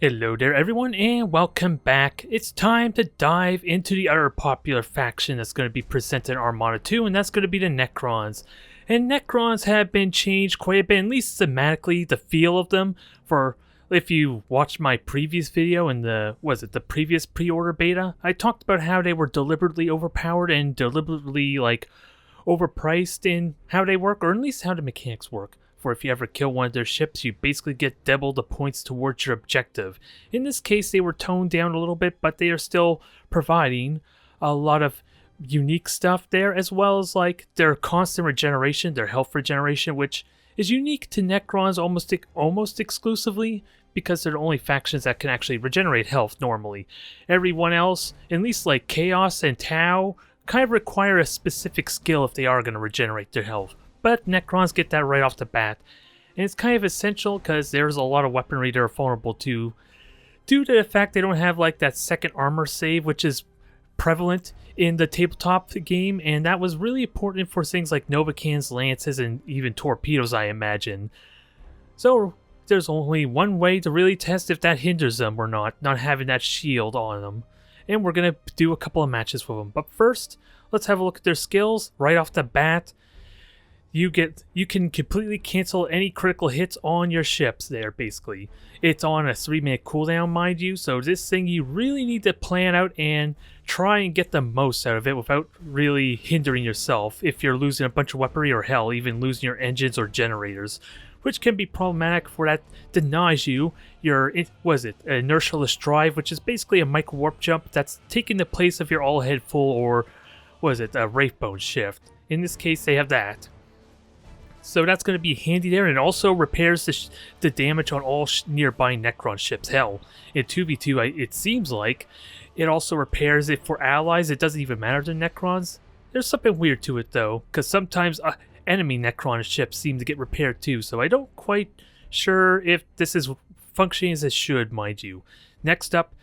Hello there everyone and welcome back. It's time to dive into the other popular faction that's going to be presented in Armada 2, and that's going to be the Necrons. And Necrons have been changed quite a bit, at least thematically, the feel of them. For if you watched my previous video in the previous pre-order beta, I talked about how they were deliberately overpowered and deliberately overpriced in how they work, or at least how the mechanics work. For if you ever kill one of their ships, you basically get double the points towards your objective. In this case, they were toned down a little bit, but they are still providing a lot of unique stuff there, as well as their constant regeneration, their health regeneration, which is unique to Necrons almost exclusively, because they're the only factions that can actually regenerate health normally. Everyone else, at least like Chaos and Tau, kind of require a specific skill if they are going to regenerate their health. But Necrons get that right off the bat. And it's kind of essential because there's a lot of weaponry they're vulnerable to, due to the fact they don't have that second armor save, which is prevalent in the tabletop game, and that was really important for things like Novacans, lances, and even torpedoes, I imagine. So there's only one way to really test if that hinders them or not having that shield on them. And we're going to do a couple of matches with them. But first, let's have a look at their skills right off the bat. You can completely cancel any critical hits on your ships there, basically. It's on a 3-minute cooldown, mind you, so this thing you really need to plan out and try and get the most out of it without really hindering yourself if you're losing a bunch of weaponry, or hell, even losing your engines or generators, which can be problematic, for that denies you your, inertialess drive, which is basically a micro warp jump that's taking the place of your all-head full, or a Wraithbone shift. In this case, they have that. So that's going to be handy there, and it also repairs the damage on all nearby Necron ships. Hell, in 2v2, it seems like it also repairs it for allies. It doesn't even matter to Necrons. There's something weird to it, though, because sometimes enemy Necron ships seem to get repaired too, so I don't quite sure if this is functioning as it should, mind you. Next up,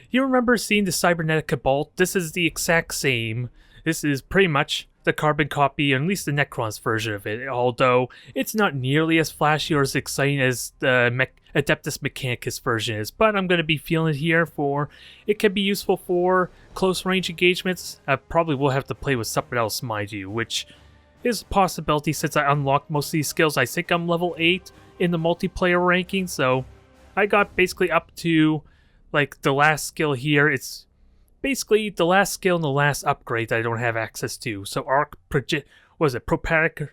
you remember seeing the Cybernetic Cobalt? This is the exact same. This is pretty much the carbon copy, or at least the Necrons version of it, although it's not nearly as flashy or as exciting as the Adeptus Mechanicus version is, but I'm going to be feeling it here. For it can be useful for close range engagements. I probably will have to play with something else, mind you, which is a possibility since I unlocked most of these skills. I think I'm level 8 in the multiplayer ranking, so I got basically up to the last skill here. It's basically the last skill and the last upgrade that I don't have access to. So Propetiker,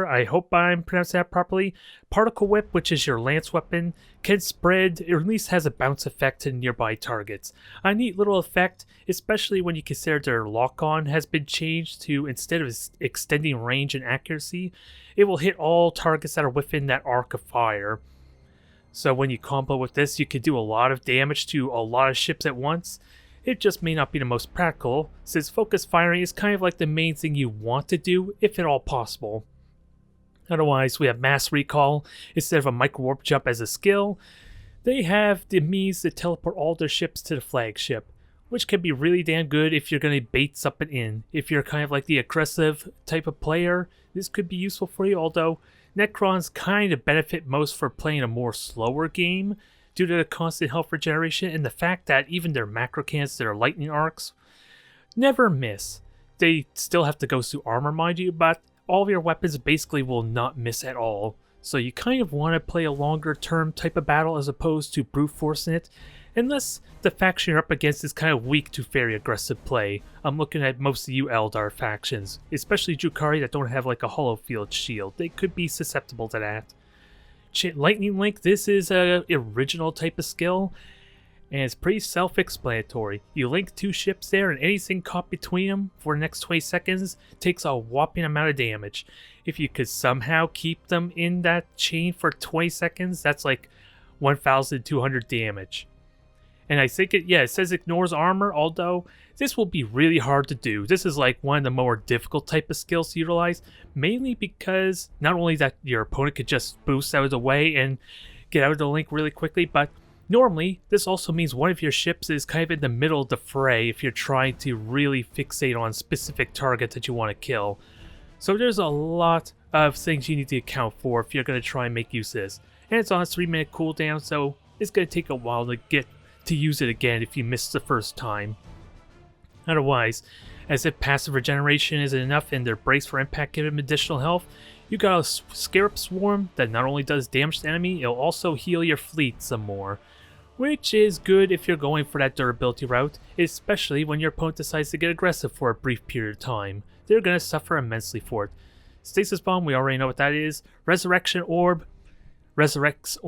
I hope I'm pronouncing that properly. Particle Whip, which is your lance weapon, can spread, or at least has a bounce effect to nearby targets. A neat little effect, especially when you consider their lock-on has been changed to, instead of extending range and accuracy, it will hit all targets that are within that arc of fire. So when you combo with this, you can do a lot of damage to a lot of ships at once. It just may not be the most practical, since focus firing is kind of like the main thing you want to do, if at all possible. Otherwise, we have Mass Recall. Instead of a micro warp jump as a skill, they have the means to teleport all their ships to the flagship, which can be really damn good if you're going to bait something in. If you're kind of like the aggressive type of player, this could be useful for you, although Necrons kind of benefit most for playing a more slower game, due to the constant health regeneration and the fact that even their macro cans, their lightning arcs, never miss. They still have to go through armor, mind you, but all of your weapons basically will not miss at all. So you kind of want to play a longer term type of battle as opposed to brute forcing it, unless the faction you're up against is kind of weak to very aggressive play. I'm looking at most of you Eldar factions, especially Drukhari that don't have a hollow field shield. They could be susceptible to that. Lightning Link, this is a original type of skill, and it's pretty self-explanatory. You link two ships there, and anything caught between them for the next 20 seconds takes a whopping amount of damage. If you could somehow keep them in that chain for 20 seconds, that's 1,200 damage. And I think it says ignores armor, although this will be really hard to do. This is one of the more difficult type of skills to utilize, mainly because not only that your opponent could just boost out of the way and get out of the link really quickly, but normally this also means one of your ships is kind of in the middle of the fray if you're trying to really fixate on specific target that you want to kill. So there's a lot of things you need to account for if you're going to try and make use of this. And it's on a 3-minute cooldown, so it's going to take a while to get to use it again if you missed the first time. Otherwise, as if passive regeneration isn't enough and their brace for impact give them additional health, you got a Scarab Swarm that not only does damage to the enemy, it'll also heal your fleet some more. Which is good if you're going for that durability route, especially when your opponent decides to get aggressive for a brief period of time. They're going to suffer immensely for it. Stasis Bomb, we already know what that is. Resurrection Orb recovers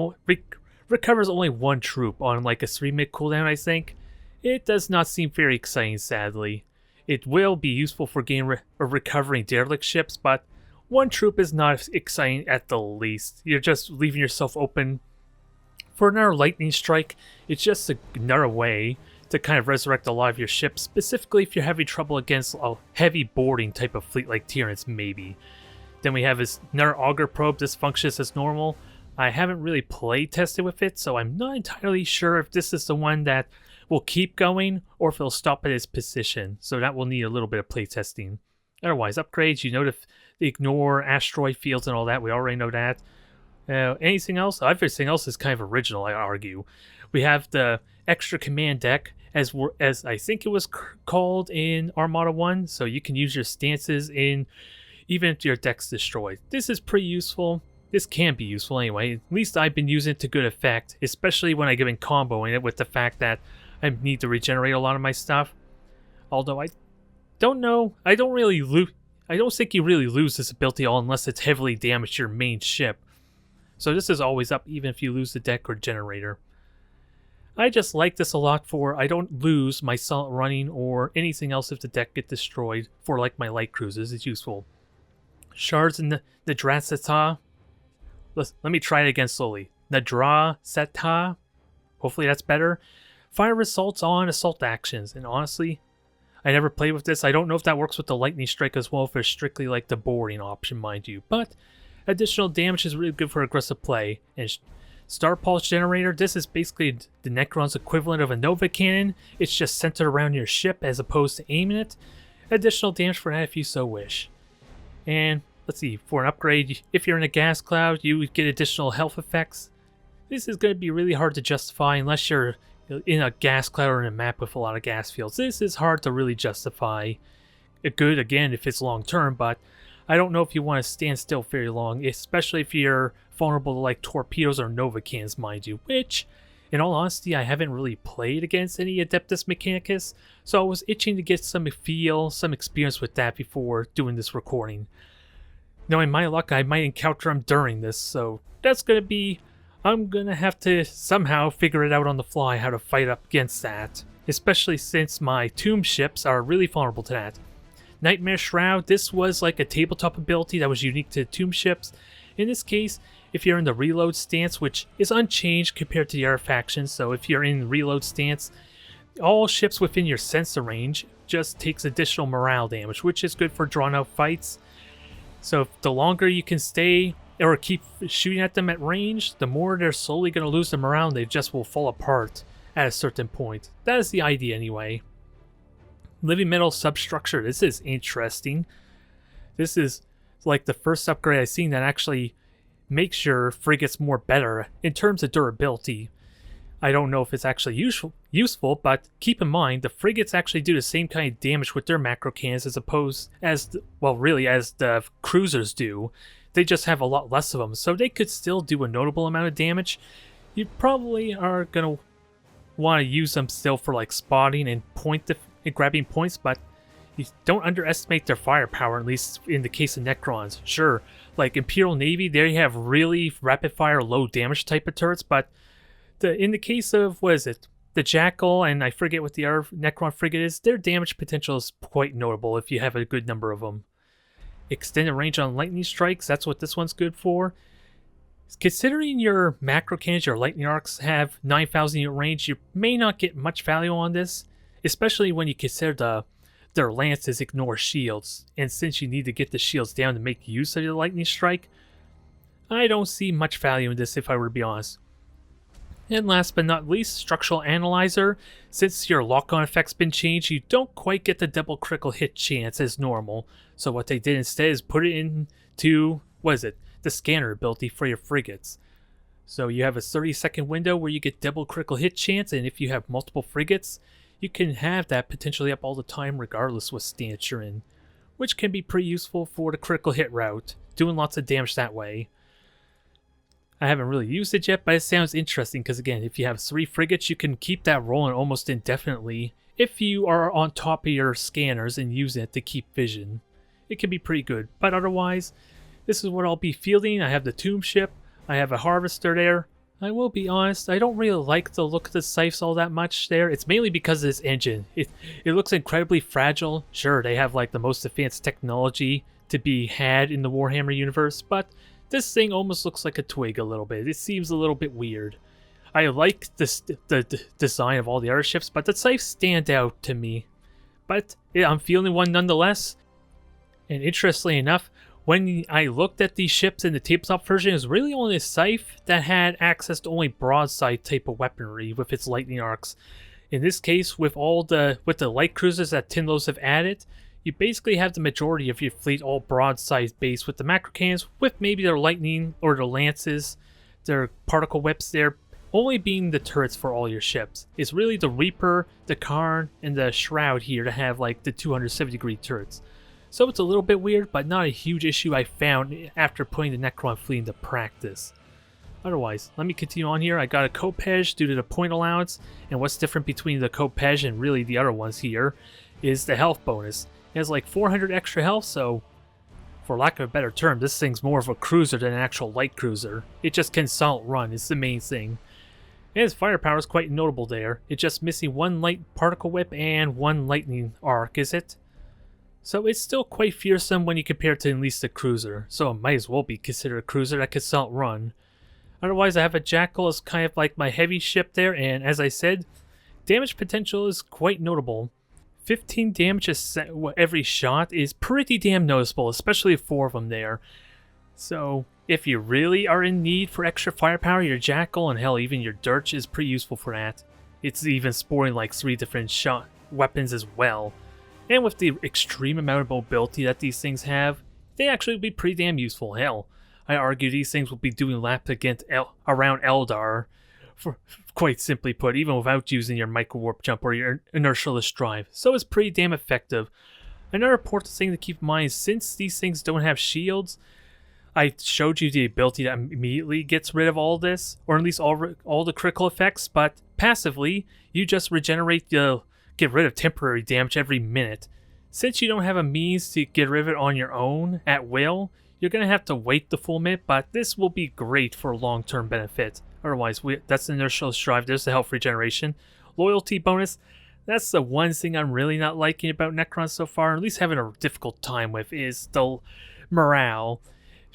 only one troop on like a 3-minute cooldown, I think. It does not seem very exciting, sadly. It will be useful for getting or recovering derelict ships, but one troop is not exciting at the least. You're just leaving yourself open for another lightning strike. It's just another way to kind of resurrect a lot of your ships, specifically if you're having trouble against a heavy boarding type of fleet like Tyrants, maybe. Then we have this another Auger Probe. This functions as normal. I haven't really play tested with it, so I'm not entirely sure if this is the one that will keep going or if it'll stop at its position. So that will need a little bit of play testing. Otherwise, upgrades, you know, to ignore asteroid fields and all that. We already know that. Anything else? Everything else is kind of original, I argue. We have the extra command deck, as I think it was called in Armada 1, so you can use your stances in even if your deck's destroyed. This is pretty useful. This can be useful anyway. At least I've been using it to good effect, especially when I get in comboing it with the fact that I need to regenerate a lot of my stuff. Although I don't know, I don't think you really lose this ability all unless it's heavily damaged your main ship. So this is always up even if you lose the deck or generator. I just like this a lot for I don't lose my solid running or anything else if the deck gets destroyed for like my light cruisers. It's useful. Shards in the Nadrasata. Let me try it again slowly. Nadrasata. Hopefully that's better. Fire assaults on assault actions. And honestly, I never played with this. I don't know if that works with the lightning strike as well, if it's strictly like the boarding option, mind you. But additional damage is really good for aggressive play. And Star Pulse Generator, this is basically the Necron's equivalent of a Nova Cannon. It's just centered around your ship as opposed to aiming it. Additional damage for that if you so wish. And let's see, for an upgrade, if you're in a gas cloud, you would get additional health effects. This is going to be really hard to justify unless you're in a gas cloud or in a map with a lot of gas fields. This is hard to really justify. Good, again, if it's long term, but I don't know if you want to stand still very long, especially if you're vulnerable to like torpedoes or Nova cannons, mind you, which, in all honesty, I haven't really played against any Adeptus Mechanicus, so I was itching to get some experience with that before doing this recording. Knowing my luck, I might encounter them during this, so that's going to be... I'm going to have to somehow figure it out on the fly how to fight up against that, especially since my tomb ships are really vulnerable to that. Nightmare Shroud, this was like a tabletop ability that was unique to tomb ships. In this case, if you're in the reload stance, which is unchanged compared to the other factions, so if you're in reload stance, all ships within your sensor range just takes additional morale damage, which is good for drawn out fights. So the longer you can stay or keep shooting at them at range, the more they're slowly going to lose their morale and they just will fall apart at a certain point. That is the idea anyway. Living Metal Substructure, this is interesting. This is like the first upgrade I've seen that actually makes your frigates more better in terms of durability. I don't know if it's actually useful, but keep in mind the frigates actually do the same kind of damage with their macro cannons as opposed as the cruisers do. They just have a lot less of them, so they could still do a notable amount of damage. You probably are gonna want to use them still for like spotting and grabbing points, but you don't underestimate their firepower, at least in the case of Necrons. Sure, like Imperial Navy, they have really rapid fire, low damage type of turrets, but in the case of, the Jackal, and I forget what the other Necron frigate is, their damage potential is quite notable if you have a good number of them. Extended range on lightning strikes, that's what this one's good for. Considering your macro cannons, your lightning arcs have 9,000 unit range, you may not get much value on this, especially when you consider their lances ignore shields, and since you need to get the shields down to make use of your lightning strike, I don't see much value in this if I were to be honest. And last but not least, Structural Analyzer. Since your lock-on effect's been changed, you don't quite get the double critical hit chance as normal. So what they did instead is put it into, the scanner ability for your frigates. So you have a 30-second window where you get double critical hit chance, and if you have multiple frigates, you can have that potentially up all the time regardless what stance you're in, which can be pretty useful for the critical hit route, doing lots of damage that way. I haven't really used it yet, but it sounds interesting because again, if you have 3 frigates, you can keep that rolling almost indefinitely if you are on top of your scanners and use it to keep vision. It can be pretty good, but otherwise, this is what I'll be fielding. I have the tomb ship, I have a harvester there. I will be honest, I don't really like the look of the scythes all that much there. It's mainly because of this engine. It looks incredibly fragile. Sure, they have like the most advanced technology to be had in the Warhammer universe, but this thing almost looks like a twig a little bit. It seems a little bit weird. I like the design of all the other ships, but the scythes stand out to me. But yeah, I'm feeling one nonetheless. And interestingly enough, when I looked at these ships in the tabletop version, it was really only the scythe that had access to only broadside type of weaponry with its lightning arcs. In this case, with the light cruisers that Tinlos have added, you basically have the majority of your fleet all broadside based with the macro cannons, with maybe their lightning or their lances, their particle whips there, only being the turrets for all your ships. It's really the Reaper, the Karn, and the Shroud here to have like the 270-degree turrets. So it's a little bit weird, but not a huge issue I found after putting the Necron fleet into practice. Otherwise, let me continue on here. I got a Kopej due to the point allowance, and what's different between the Kopej and really the other ones here is the health bonus. It has like 400 extra health, so for lack of a better term, this thing's more of a cruiser than an actual light cruiser. It just can solid run, it's the main thing. And its firepower is quite notable there. It's just missing 1 light particle whip and 1 lightning arc, is it? So it's still quite fearsome when you compare it to at least a cruiser, so it might as well be considered a cruiser that can solid run. Otherwise, I have a Jackal as kind of like my heavy ship there, and as I said, damage potential is quite notable. 15 damage every shot is pretty damn noticeable, especially 4 of them there. So if you really are in need for extra firepower, your Jackal and hell even your Dirge is pretty useful for that. It's even sporting like 3 different weapons as well. And with the extreme amount of mobility that these things have, they actually would be pretty damn useful. Hell, I argue these things will be doing laps around Eldar, for quite simply put, even without using your micro warp jump or your inertialess drive. So it's pretty damn effective. Another important thing to keep in mind is since these things don't have shields, I showed you the ability that immediately gets rid of all this, or at least all the critical effects, but passively, you just get rid of temporary damage every minute. Since you don't have a means to get rid of it on your own at will, you're going to have to wait the full minute, but this will be great for long-term benefit. Otherwise, that's the inertial drive, there's the health regeneration. Loyalty bonus, that's the one thing I'm really not liking about Necron so far, at least having a difficult time with, is the morale.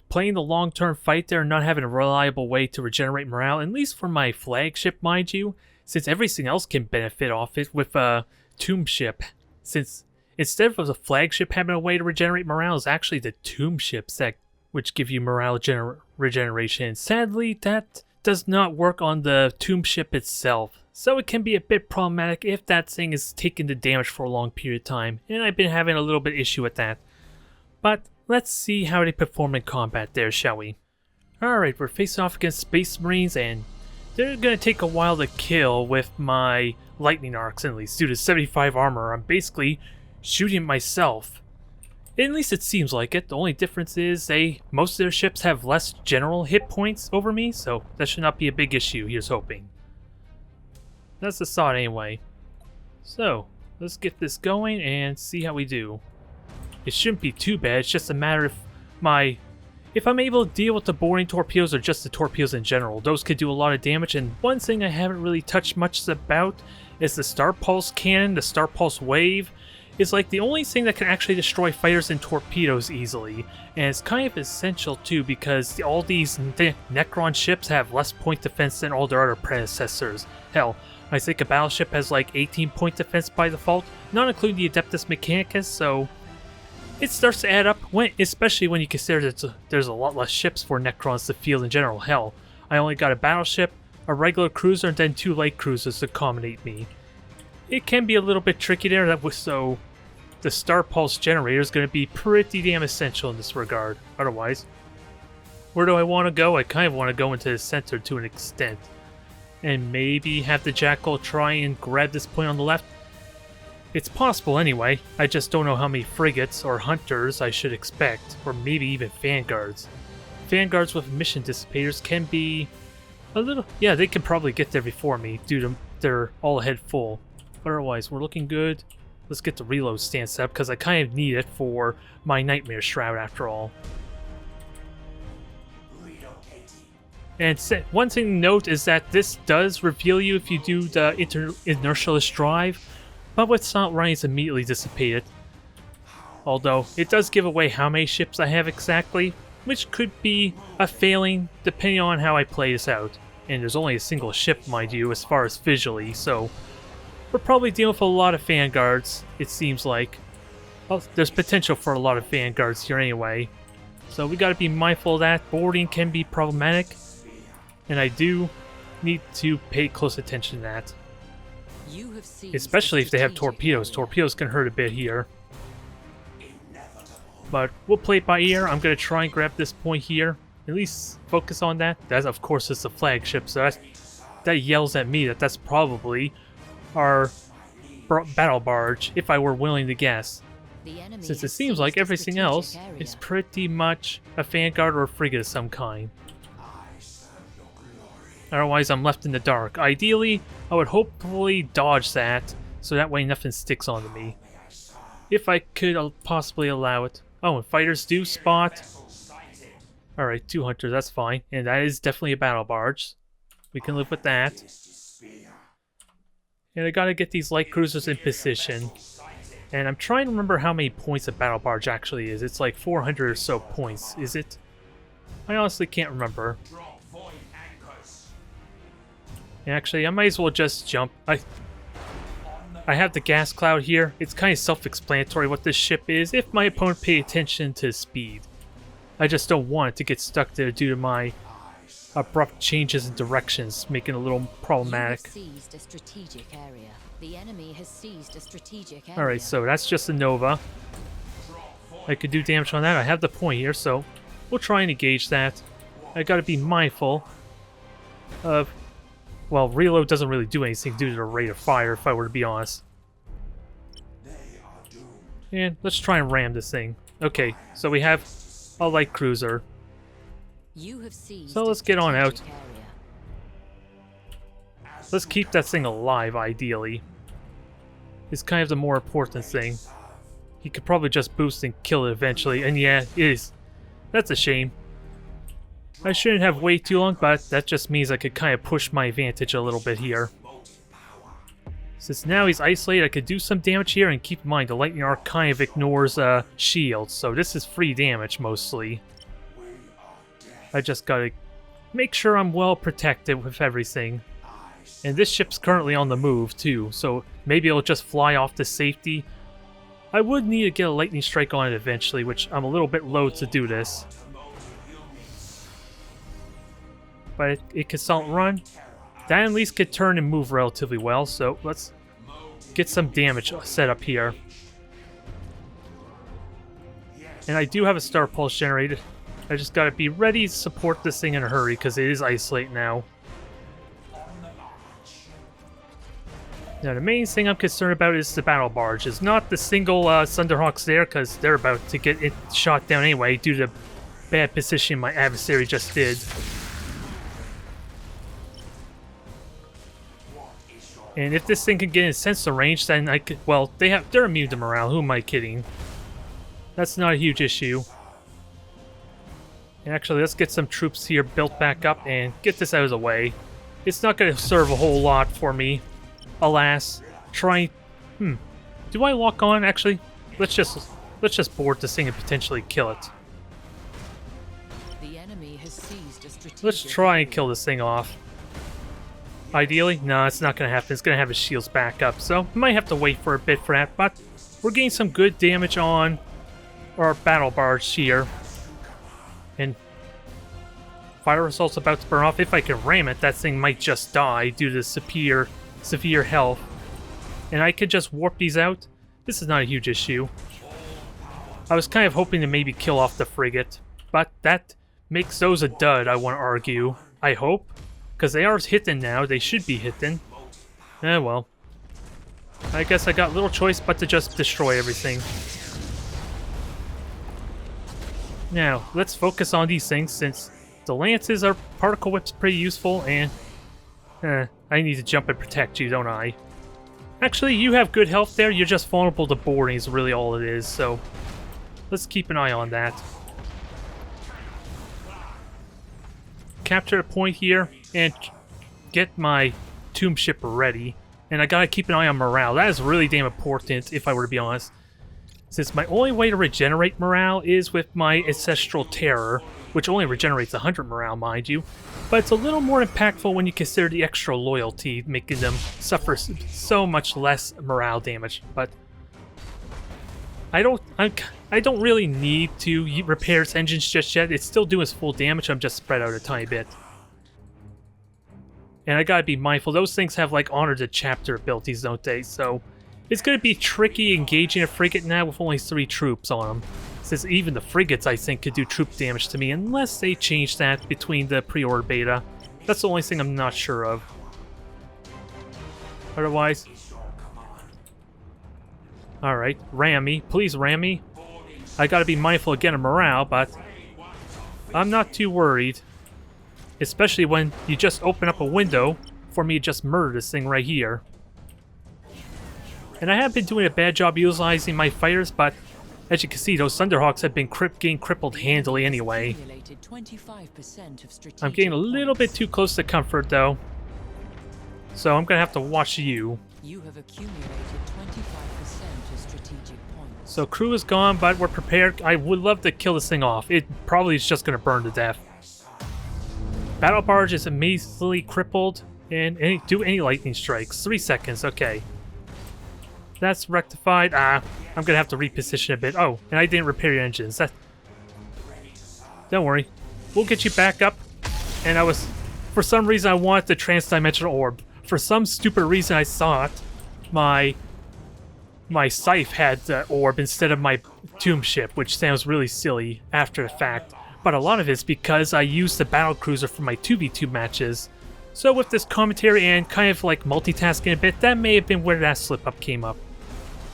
Playing the long-term fight there and not having a reliable way to regenerate morale, at least for my flagship, mind you, since everything else can benefit off it with a tomb ship. Since instead of the flagship having a way to regenerate morale, it's actually the tomb ships which give you morale regeneration. Sadly, that does not work on the tomb ship itself, so it can be a bit problematic if that thing is taking the damage for a long period of time, and I've been having a little bit issue with that. But let's see how they perform in combat there, shall we? Alright, we're facing off against Space Marines, and they're going to take a while to kill with my lightning arcs, at least due to 75 armor. I'm basically shooting myself. At least it seems like it. The only difference is most of their ships have less general hit points over me, so that should not be a big issue, here's hoping. That's the thought anyway. So, let's get this going and see how we do. It shouldn't be too bad, it's just a matter of if I'm able to deal with the boring torpedoes or just the torpedoes in general. Those could do a lot of damage, and one thing I haven't really touched much about is the Star Pulse cannon, the Star Pulse wave. Is like the only thing that can actually destroy fighters and torpedoes easily, and it's kind of essential too because all these Necron ships have less point defense than all their other predecessors. Hell, I think a battleship has like 18 point defense by default, not including the Adeptus Mechanicus, so it starts to add up, especially when you consider that there's a lot less ships for Necrons to field in general. Hell, I only got a battleship, a regular cruiser, and then 2 light cruisers to accommodate me. It can be a little bit tricky there, so the Star Pulse generator is going to be pretty damn essential in this regard. Otherwise, Where do I want to go? I kind of want to go into the center to an extent. And maybe have the Jackal try and grab this point on the left? It's possible anyway. I just don't know how many frigates or hunters I should expect, or maybe even vanguards. Vanguards with mission dissipators can be a little... yeah, they can probably get there before me due to their all-ahead full. But otherwise, we're looking good. Let's get the reload stance up because I kind of need it for my Nightmare Shroud after all. And one thing to note is that this does reveal you if you do the inertialist drive, but with Silent Running it's immediately dissipated. Although, it does give away how many ships I have exactly, which could be a failing depending on how I play this out. And there's only a single ship, mind you, as far as visually, so we're probably dealing with a lot of vanguards, it seems like. Well, there's potential for a lot of vanguards here anyway, so we gotta be mindful of that. Boarding can be problematic, and I do need to pay close attention to that. Especially if they have torpedoes. Torpedoes can hurt a bit here. But we'll play it by ear. I'm going to try and grab this point here. At least focus on that. That, of course, is the flagship, so that yells at me that that's probably our battle barge, if I were willing to guess. Since it seems like everything else is pretty much a vanguard or a frigate of some kind. Otherwise, I'm left in the dark. Ideally, I would hopefully dodge that, so that way nothing sticks onto me. If I could possibly allow it. Oh, and fighters do spot. Alright, 2 hunters, that's fine. And that is definitely a battle barge. We can live with that. And I gotta get these light cruisers in position. And I'm trying to remember how many points a battle barge actually is. It's like 400 or so points, is it? I honestly can't remember. Actually, I might as well just jump. I have the gas cloud here. It's kind of self-explanatory what this ship is if my opponent paid attention to speed. I just don't want it to get stuck there due to my abrupt changes in directions, making it a little problematic. Alright, so that's just a Nova. I could do damage on that. I have the point here, so we'll try and engage that. I gotta be mindful of... well, reload doesn't really do anything due to the rate of fire, if I were to be honest. And let's try and ram this thing. Okay, so we have a light cruiser. So let's get on out. Let's keep that thing alive, ideally. It's kind of the more important thing. He could probably just boost and kill it eventually, and yeah, it is. That's a shame. I shouldn't have waited too long, but that just means I could kind of push my advantage a little bit here. Since now he's isolated, I could do some damage here, and keep in mind the lightning arc kind of ignores shields, so this is free damage mostly. I just gotta make sure I'm well protected with everything. And this ship's currently on the move too, so maybe it'll just fly off to safety. I would need to get a lightning strike on it eventually, which I'm a little bit loath to do this. But it could Silent Run. That at least could turn and move relatively well, so let's get some damage set up here. And I do have a Star Pulse generated. I just gotta be ready to support this thing in a hurry, because it is isolate now. Now the main thing I'm concerned about is the battle barge. It's not the single Thunderhawks there, because they're about to get it shot down anyway due to the bad position my adversary just did. And if this thing can get in sensor range, then I could... well, they're immune to morale. Who am I kidding? That's not a huge issue. And actually, let's get some troops here built back up and get this out of the way. It's not going to serve a whole lot for me. Alas. Do I lock on? Actually, let's just board this thing and potentially kill it. Let's try and kill this thing off. Ideally? No, it's not going to happen. It's going to have his shields back up, so I might have to wait for a bit for that, but we're getting some good damage on our battle barge here. And fire assault's about to burn off. If I can ram it, that thing might just die due to severe health. And I could just warp these out. This is not a huge issue. I was kind of hoping to maybe kill off the frigate, but that makes those a dud, I want to argue. I hope. Because they are hitting now. They should be hitting. Eh, well. I guess I got little choice but to just destroy everything. Now, let's focus on these things since the lances are particle whips pretty useful and... I need to jump and protect you, don't I? Actually, you have good health there. You're just vulnerable to boarding is really all it is, so... Let's keep an eye on that. Capture a point here and get my tomb ship ready. And I gotta keep an eye on morale. That is really damn important, if I were to be honest. Since my only way to regenerate morale is with my Ancestral Terror, which only regenerates 100 morale, mind you. But it's a little more impactful when you consider the extra loyalty, making them suffer so much less morale damage. But I don't really need to repair its engines just yet. It's still doing its full damage. I'm just spread out a tiny bit. And I gotta be mindful. Those things have like Untitled Chapter abilities, don't they? So it's gonna be tricky engaging a frigate now with only 3 troops on them. Since even the frigates, I think, could do troop damage to me unless they change that between the pre-order beta. That's the only thing I'm not sure of. Otherwise... Alright, ram me. Please ram me. I gotta be mindful again of morale, but... I'm not too worried. Especially when you just open up a window for me to just murder this thing right here. And I have been doing a bad job utilizing my fighters, but as you can see, those Thunderhawks have been getting crippled handily anyway. I'm getting a little bit too close to comfort, though. So I'm going to have to watch you. You have accumulated 25% of strategic points. So crew is gone, but we're prepared. I would love to kill this thing off. It probably is just going to burn to death. Battle barge is amazingly crippled, and do any lightning strikes. 3 seconds, okay. That's rectified. I'm gonna have to reposition a bit. Oh, and I didn't repair your engines. Don't worry. We'll get you back up. And for some reason I wanted the transdimensional orb. For some stupid reason I thought my scythe had the orb instead of my tomb ship, which sounds really silly after the fact. But a lot of it's because I used the battle cruiser for my 2v2 matches. So with this commentary and kind of like multitasking a bit, that may have been where that slip up came up.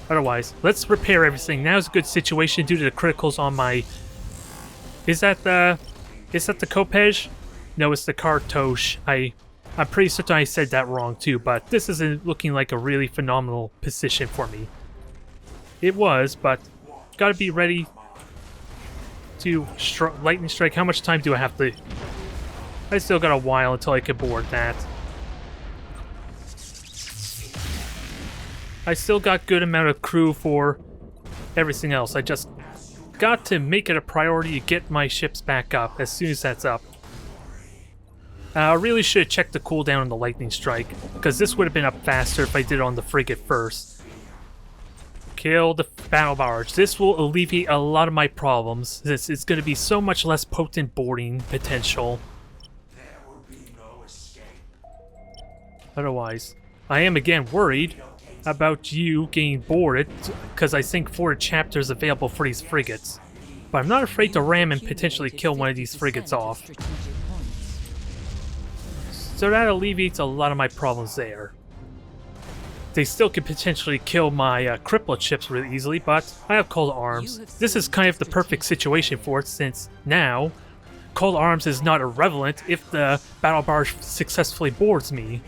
Otherwise, let's repair everything. Now's a good situation due to the criticals on my... Is that the Kopej? No, it's the Kartosh. I'm pretty certain I said that wrong too, but this isn't looking like a really phenomenal position for me. It was, but gotta be ready to lightning strike. How much time do I have to... I still got a while until I can board that. I still got good amount of crew for everything else. I just got to make it a priority to get my ships back up as soon as that's up. I really should have checked the cooldown on the lightning strike, because this would have been up faster if I did it on the frigate first. Kill the battle barge. This will alleviate a lot of my problems. It's going to be so much less potent boarding potential. Otherwise, I am again worried about you getting boarded, because I think 4 chapters available for these frigates. But I'm not afraid to ram and potentially kill one of these frigates off. So that alleviates a lot of my problems there. They still could potentially kill my crippled ships really easily, but I have Call to Arms. This is kind of the perfect situation for it, since now Call to Arms is not irrelevant if the battle barge successfully boards me.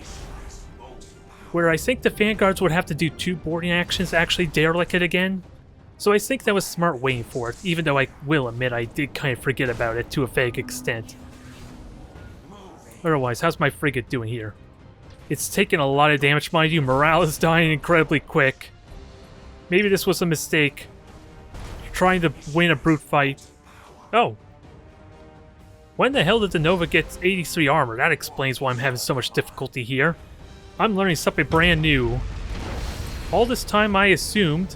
Where I think the Vanguards would have to do 2 boarding actions to actually derelict it again. So I think that was smart waiting for it, even though I will admit I did kind of forget about it to a vague extent. Otherwise, how's my frigate doing here? It's taking a lot of damage, mind you. Morale is dying incredibly quick. Maybe this was a mistake. Trying to win a brute fight. Oh. When the hell did the Nova get 83 armor? That explains why I'm having so much difficulty here. I'm learning something brand new. All this time I assumed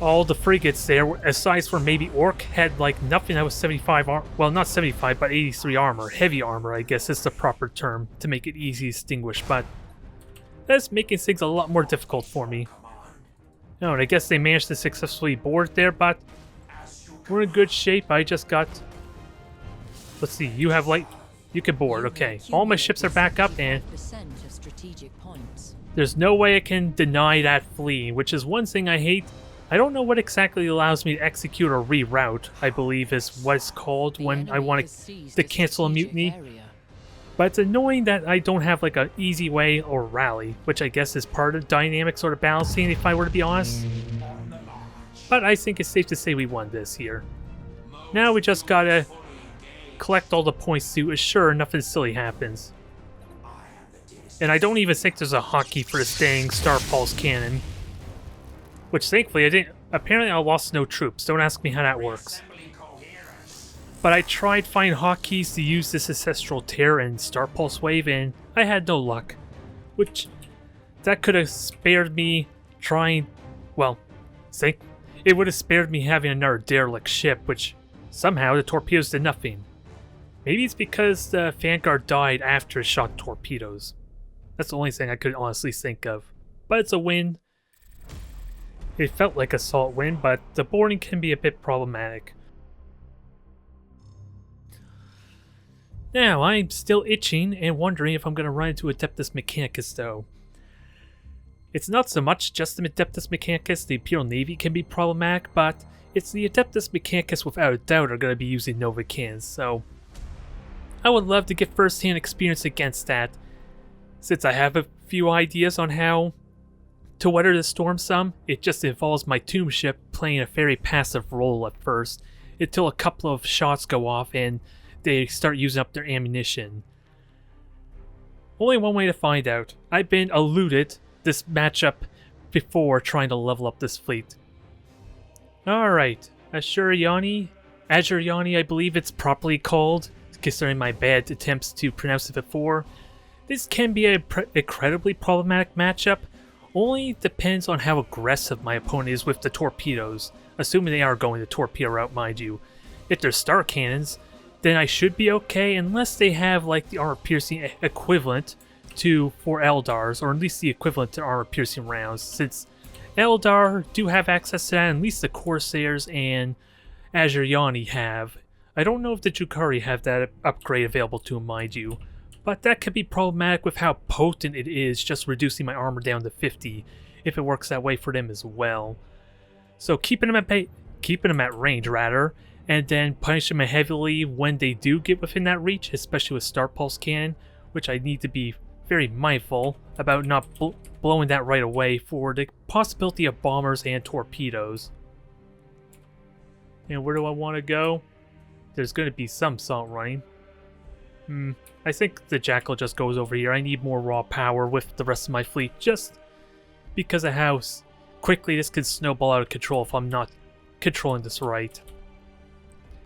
all the frigates there, aside from maybe Orc, had like nothing that was 75 armor. Well, not 75, but 83 armor. Heavy armor, I guess is the proper term to make it easy to distinguish, but that's making things a lot more difficult for me. No, and I guess they managed to successfully board there, but we're in good shape. I just got Let's see, you have light... You can board, okay. All my ships are back up, and there's no way I can deny that fleeing, which is one thing I hate. I don't know what exactly allows me to execute or reroute, I believe is what it's called when I want to cancel a mutiny. But it's annoying that I don't have like an easy way or rally, which I guess is part of dynamic sort of balancing if I were to be honest. But I think it's safe to say we won this here. Now we just gotta collect all the points to assure nothing silly happens. And I don't even think there's a hotkey for the staying Star Pulse cannon. Which thankfully I didn't... Apparently I lost no troops, don't ask me how that works. But I tried finding hotkeys to use this Ancestral Tear and Star Pulse Wave and I had no luck. Which... that could have spared me trying... Well, it would have spared me having another derelict ship, which somehow the torpedoes did nothing. Maybe it's because the Vanguard died after it shot torpedoes. That's the only thing I could honestly think of. But it's a win. It felt like a solid win, but the boarding can be a bit problematic. Now, I'm still itching and wondering if I'm going to run into Adeptus Mechanicus though. It's not so much just the Adeptus Mechanicus, the Imperial Navy can be problematic, but it's the Adeptus Mechanicus without a doubt are going to be using Nova cannons, so I would love to get first-hand experience against that, since I have a few ideas on how to weather the storm some. It just involves my tomb ship playing a very passive role at first, until a couple of shots go off and they start using up their ammunition. Only one way to find out. I've been eluded this matchup before trying to level up this fleet. Alright, Ashuriani, I believe it's properly called, considering my bad attempts to pronounce it before. This can be an incredibly problematic matchup, only depends on how aggressive my opponent is with the torpedoes, assuming they are going the torpedo route, mind you. If they're star cannons, then I should be okay, unless they have like the armor-piercing equivalent for Eldars, or at least the equivalent to armor-piercing rounds, since Eldar do have access to that, at least the Corsairs and Ashuriani have. I don't know if the Drukhari have that upgrade available to them, mind you, but that could be problematic with how potent it is just reducing my armor down to 50, if it works that way for them as well. So keeping them at range rather, and then punishing them heavily when they do get within that reach, especially with Star Pulse Cannon, which I need to be very mindful about not blowing that right away for the possibility of bombers and torpedoes. And where do I want to go? There's going to be some salt running. I think the Jackal just goes over here. I need more raw power with the rest of my fleet, just because of how quickly this can snowball out of control if I'm not controlling this right.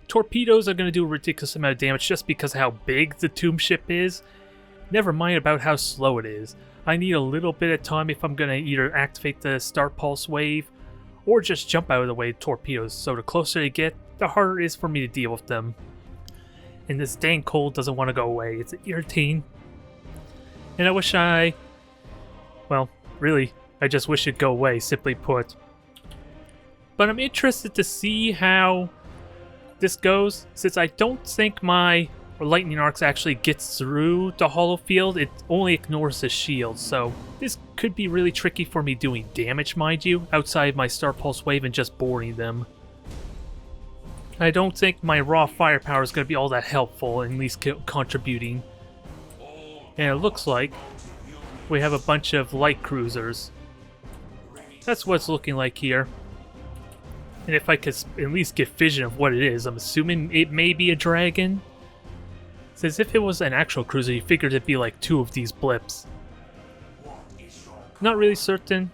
Torpedoes are going to do a ridiculous amount of damage just because of how big the tomb ship is. Never mind about how slow it is. I need a little bit of time if I'm going to either activate the Star Pulse Wave or just jump out of the way of torpedoes, so the closer they get, the harder it is for me to deal with them. And this dang cold doesn't want to go away. It's irritating. And I wish well, really, I just wish it'd go away, simply put. But I'm interested to see how this goes, since I don't think my lightning arcs actually gets through the hollow field. It only ignores the shield, so this could be really tricky for me doing damage, mind you, outside my Star Pulse Wave and just boarding them. I don't think my raw firepower is going to be all that helpful, at least contributing. And it looks like we have a bunch of light cruisers. That's what it's looking like here. And if I could at least get vision of what it is, I'm assuming it may be a dragon. Since if it was an actual cruiser, you figured it'd be like 2 of these blips. Not really certain,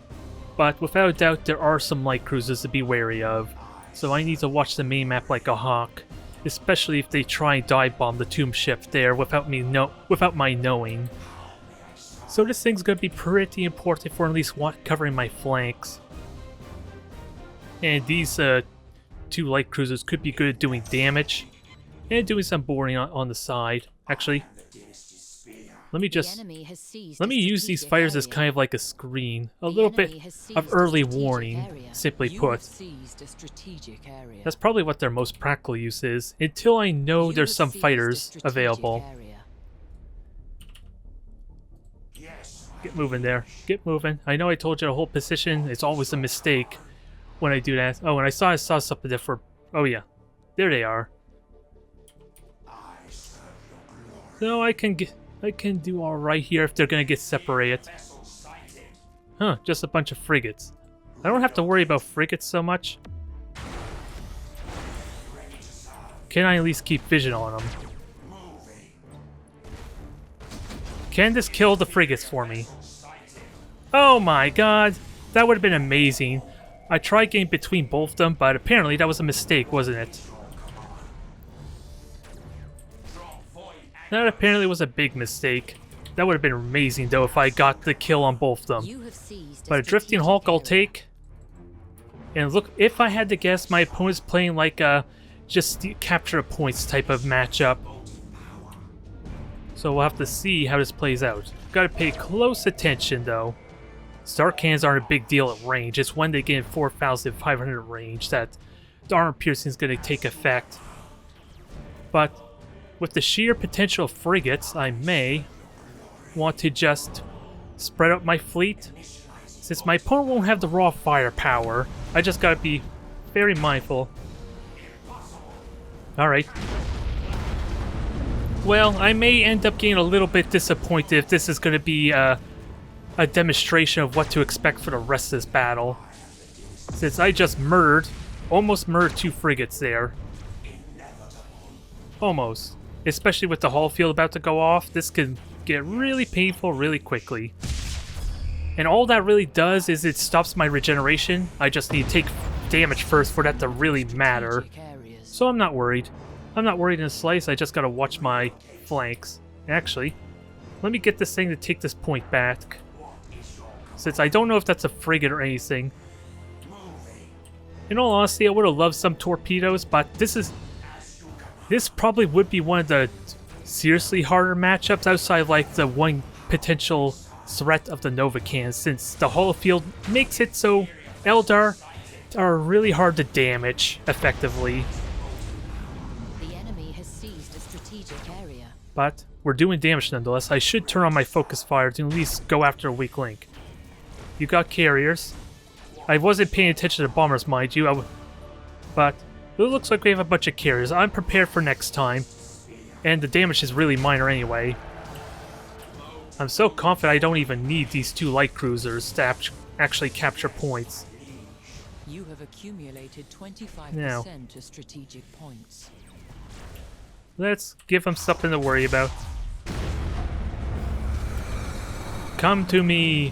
but without a doubt there are some light cruisers to be wary of. So I need to watch the main map like a hawk, especially if they try and dive bomb the tomb ship there without my knowing. So this thing's gonna be pretty important for at least covering my flanks. And these 2 light cruisers could be good at doing damage and doing some boarding on the side. Actually, Let me use these fighters as kind of like a screen. A little bit of early warning, simply put. That's probably what their most practical use is, until I know there's some fighters available. Get moving there. Get moving. I know I told you to hold position. It's always a mistake when I do that. Oh, and I saw something different. Oh yeah. There they are. So I can do alright here if they're gonna get separated. Huh, just a bunch of frigates. I don't have to worry about frigates so much. Can I at least keep vision on them? Can this kill the frigates for me? Oh my god, that would have been amazing. I tried getting between both of them, but apparently that was a mistake, wasn't it? That apparently was a big mistake. That would have been amazing though if I got the kill on both of them. But a Drifting Hulk I'll take. And look, if I had to guess, my opponent's playing like a just capture points type of matchup. So we'll have to see how this plays out. Gotta pay close attention though. Dark cannons aren't a big deal at range. It's when they get in 4,500 range that the armor piercing is gonna take effect. But with the sheer potential of frigates, I may want to just spread out my fleet. Since my opponent won't have the raw firepower, I just gotta be very mindful. Alright. Well, I may end up getting a little bit disappointed if this is going to be a demonstration of what to expect for the rest of this battle. Since I just almost murdered 2 frigates there. Almost. Especially with the hull field about to go off, this can get really painful really quickly. And all that really does is it stops my regeneration. I just need to take damage first for that to really matter. So I'm not worried. I'm not worried in a slice, I just gotta watch my flanks. Actually, let me get this thing to take this point back. Since I don't know if that's a frigate or anything. In all honesty, I would have loved some torpedoes, but this probably would be one of the seriously harder matchups outside of like the one potential threat of the Nova cannons, since the hull field makes it so Eldar are really hard to damage effectively. But we're doing damage nonetheless. I should turn on my focus fire to at least go after a weak link. You got carriers. I wasn't paying attention to bombers, mind you. But it looks like we have a bunch of carriers. I'm prepared for next time. And the damage is really minor anyway. I'm so confident I don't even need these 2 light cruisers to actually capture points. You have accumulated 25% to strategic points. Let's give them something to worry about. Come to me.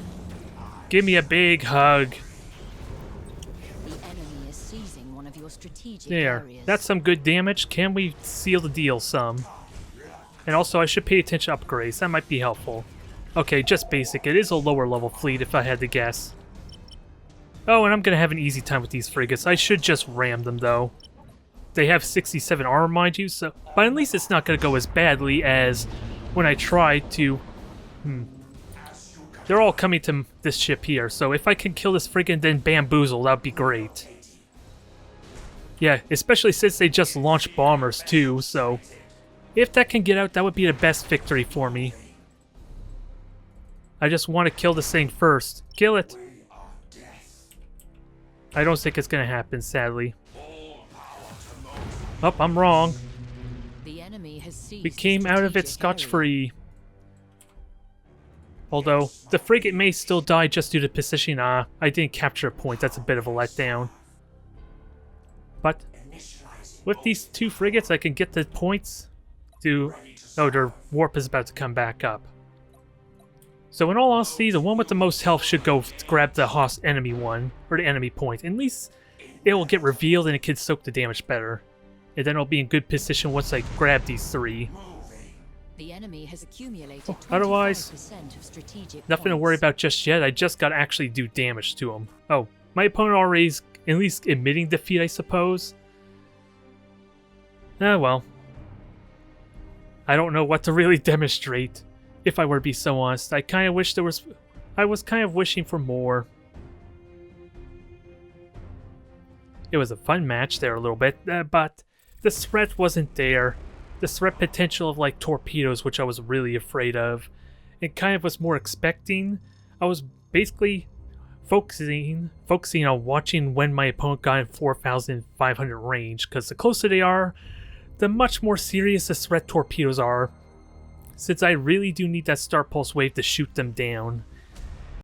Give me a big hug. The enemy is seizing one of your strategic there. areas. That's some good damage. Can we seal the deal some? And also, I should pay attention to upgrades. That might be helpful. Okay, just basic. It is a lower level fleet if I had to guess. Oh, and I'm gonna have an easy time with these frigates. I should just ram them though. They have 67 armor, mind you, so... But at least it's not going to go as badly as when I tried to... They're all coming to this ship here, so if I can kill this frigate and then bamboozle, that would be great. Yeah, especially since they just launched bombers too, so... If that can get out, that would be the best victory for me. I just want to kill this thing first. Kill it! I don't think it's going to happen, sadly. Oh, I'm wrong. The enemy has seized We came out of it scotch-free. Although, the frigate may still die just due to positioning. I didn't capture a point. That's a bit of a letdown. But, with these 2 frigates, I can get the points to... Oh, their warp is about to come back up. So in all honesty, the one with the most health should go grab the enemy one, or the enemy point. At least it will get revealed and it can soak the damage better. And then I'll be in good position once I grab these 3. The enemy has accumulated Otherwise, of strategic nothing to worry about just yet. I just gotta actually do damage to them. Oh, my opponent already is at least admitting defeat, I suppose. Ah, well. I don't know what to really demonstrate. if I were to be so honest. I was kind of wishing for more. It was a fun match there a little bit, but the threat wasn't there. The threat potential of like torpedoes, which I was really afraid of, and kind of was more expecting. I was basically focusing on watching when my opponent got in 4,500 range, because the closer they are, the much more serious the threat torpedoes are, since I really do need that Star Pulse wave to shoot them down.